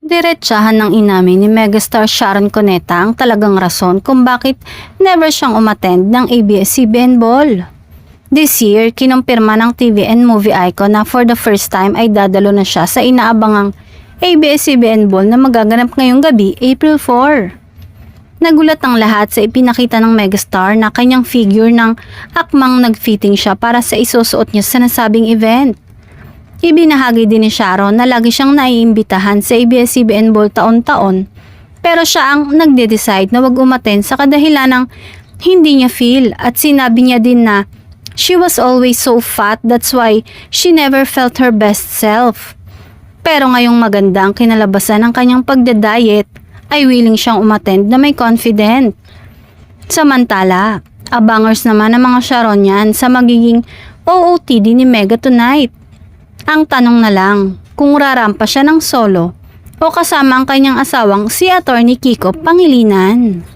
Diretsahan ng inamin ni megastar Sharon Cuneta ang talagang rason kung bakit never siyang umattend ng ABS-CBN Ball. This year, kinumpirma ng TV and movie icon na for the first time ay dadalo na siya sa inaabangang ABS-CBN Ball na magaganap ngayong gabi, April 4. Nagulat ang lahat sa ipinakita ng megastar na kanyang figure ng akmang nagfitting siya para sa isusuot niya sa nasabing event. Ibinahagi din ni Sharon na lagi siyang naiimbitahan sa ABS-CBN Ball taon-taon, pero siya ang nagde-decide na wag umattend sa kadahilan ng hindi niya feel, at sinabi niya din na she was always so fat, that's why she never felt her best self. Pero ngayong maganda ang kinalabasan ng kanyang pagda-diet, ay willing siyang umattend na may confident. Samantala, abangers naman ang mga Sharonian sa magiging OOTD ni Mega tonight. Ang tanong na lang kung rarampa siya ng solo o kasama ang kanyang asawang si Attorney Kiko Pangilinan.